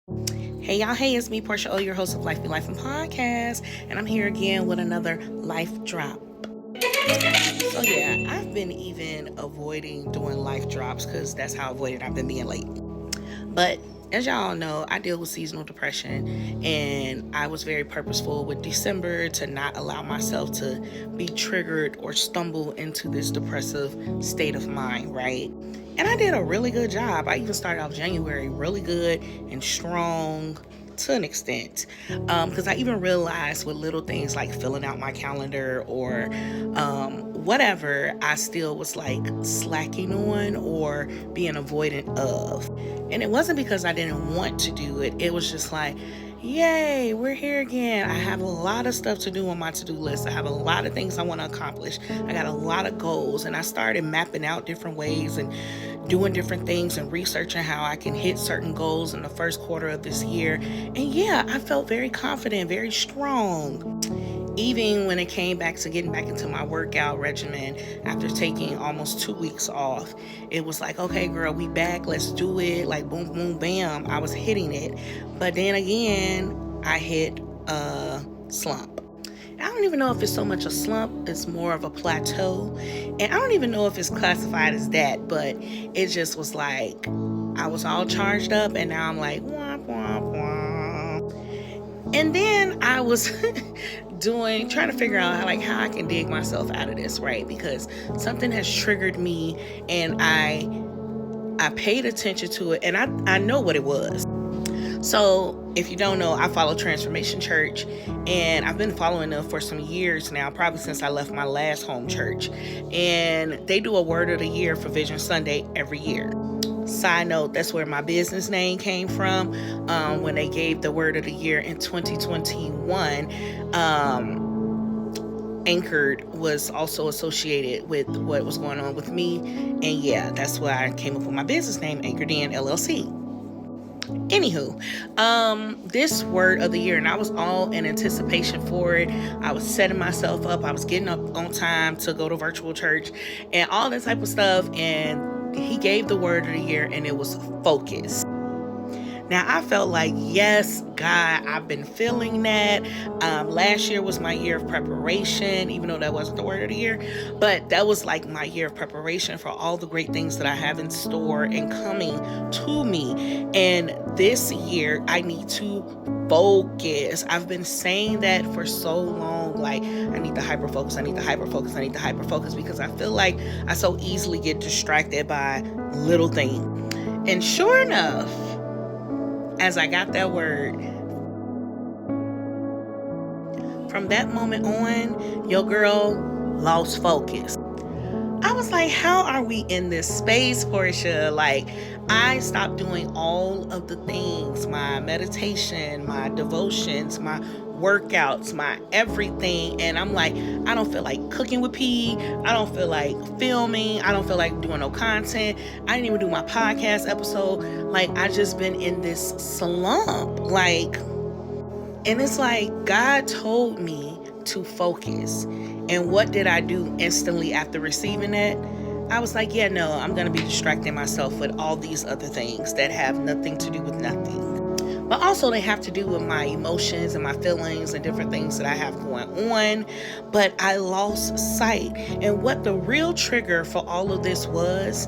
Hey y'all, hey, it's me, Portia O, your host of Life Be Life and Podcast, and I'm here again with another life drop. So yeah, I've been even avoiding doing life drops because that's how avoided I've been being lately. But as y'all know, I deal with seasonal depression, and I was very purposeful with December to not allow myself to be triggered or stumble into this depressive state of mind, right? And I did a really good job. I even started off January really good and strong to an extent, because I even realized with little things like filling out my calendar or whatever, I still was like slacking on or being avoidant of. And it wasn't because I didn't want to do it. It was just like, yay, we're here again. I have a lot of stuff to do on my to-do list. I have a lot of things I want to accomplish. I got a lot of goals, and I started mapping out different ways and doing different things and researching how I can hit certain goals in the first quarter of this year. And yeah, I felt very confident, very strong. Even when it came back to getting back into my workout regimen after taking almost 2 weeks off, it was like, okay, girl, we back. Let's do it. Like, boom, boom, bam. I was hitting it. But then again, I hit a slump. I don't even know if it's so much a slump, it's more of a plateau. And I don't even know if it's classified as that, but it just was like, I was all charged up, and now I'm like, womp, womp, womp. And then I was trying to figure out how I can dig myself out of this, right? Because something has triggered me, and I paid attention to it, and I know what it was. So if you don't know, I follow Transformation Church, and I've been following them for some years now, probably since I left my last home church. And they do a word of the year for Vision Sunday every year. Side note, that's where my business name came from. When they gave the word of the year in 2021, Anchored was also associated with what was going on with me. And yeah, that's why I came up with my business name, Anchored In LLC. Anywho, this word of the year, and I was all in anticipation for it. I was setting myself up. I was getting up on time to go to virtual church and all that type of stuff. And he gave the word of the year, and it was focus. Now, I felt like, yes, God, I've been feeling that. Last year was my year of preparation, even though that wasn't the word of the year. But that was like my year of preparation for all the great things that I have in store and coming to me. And this year, I need to focus. I've been saying that for so long. Like, I need to hyper-focus. I need to hyper-focus. I need to hyper-focus, because I feel like I so easily get distracted by little things. And sure enough, as I got that word, from that moment on, your girl lost focus. I was like, how are we in this space, Portia? Like, I stopped doing all of the things, my meditation, my devotions, my workouts, my everything. And I'm like, I don't feel like cooking with P. I don't feel like filming. I don't feel like doing no content. I didn't even do my podcast episode. Like, I just been in this slump. Like, and it's like, God told me to focus. And what did I do instantly after receiving that? I was like, yeah, no, I'm going to be distracting myself with all these other things that have nothing to do with nothing. But also they have to do with my emotions and my feelings and different things that I have going on. But I lost sight. And what the real trigger for all of this was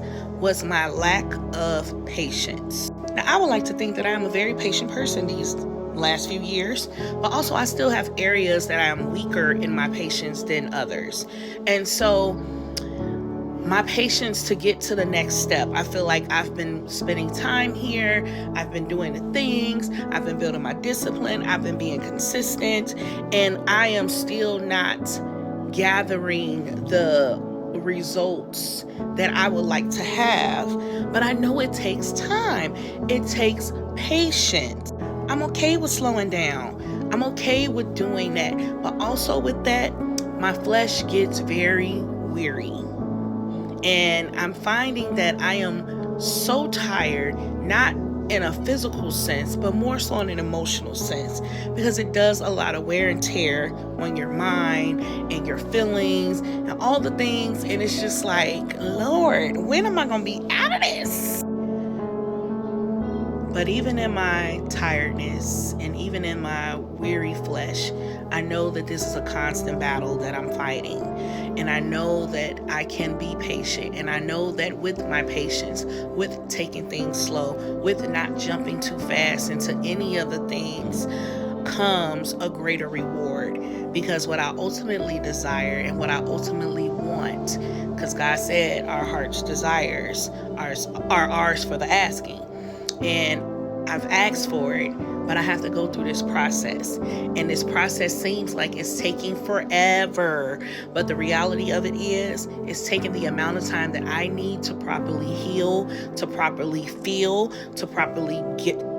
my lack of patience. Now, I would like to think that I'm a very patient person these last few years, but also I still have areas that I am weaker in my patience than others. And so my patience to get to the next step, I feel like I've been spending time here, I've been doing the things, I've been building my discipline, I've been being consistent, and I am still not gathering the results that I would like to have. But I know it takes time, it takes patience. I'm okay with slowing down. I'm okay with doing that. But also with that, my flesh gets very weary. And I'm finding that I am so tired, not in a physical sense, but more so in an emotional sense, because it does a lot of wear and tear on your mind and your feelings and all the things. And it's just like, Lord, when am I going to be out of this? But even in my tiredness and even in my weary flesh, I know that this is a constant battle that I'm fighting. And I know that I can be patient. And I know that with my patience, with taking things slow, with not jumping too fast into any of the things, comes a greater reward. Because what I ultimately desire and what I ultimately want, because God said our heart's desires are ours for the asking. And I've asked for it, but I have to go through this process. And this process seems like it's taking forever. But the reality of it is, it's taking the amount of time that I need to properly heal, to properly feel, to properly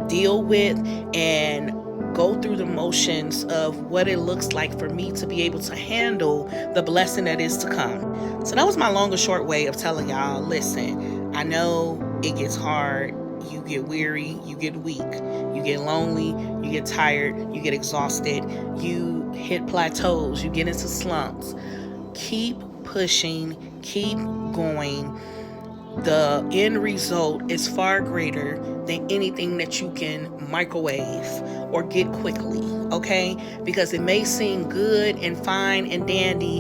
deal with, and go through the motions of what it looks like for me to be able to handle the blessing that is to come. So that was my long and short way of telling y'all, listen, I know it gets hard. You get weary, you get weak, you get lonely, you get tired, you get exhausted, you hit plateaus, you get into slumps. Keep pushing, keep going. The end result is far greater than anything that you can microwave or get quickly, okay? Because it may seem good and fine and dandy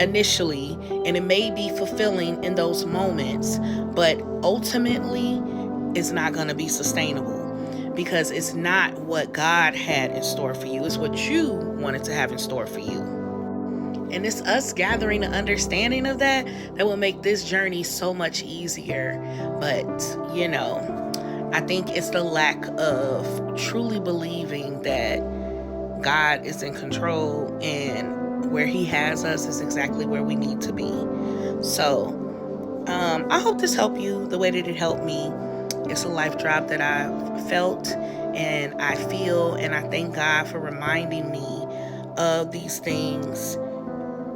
initially, and it may be fulfilling in those moments, but ultimately, it's not going to be sustainable, because it's not what God had in store for you. It's what you wanted to have in store for you. And it's us gathering the understanding of that will make this journey so much easier. But, I think it's the lack of truly believing that God is in control and where He has us is exactly where we need to be. So, I hope this helped you the way that it helped me. It's a life drop that I've felt and I feel, and I thank God for reminding me of these things,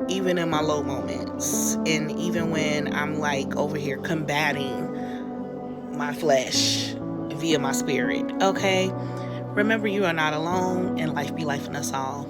even in my low moments, and even when I'm like over here combating my flesh via my spirit. Okay? Remember, you are not alone, and life be life in us all.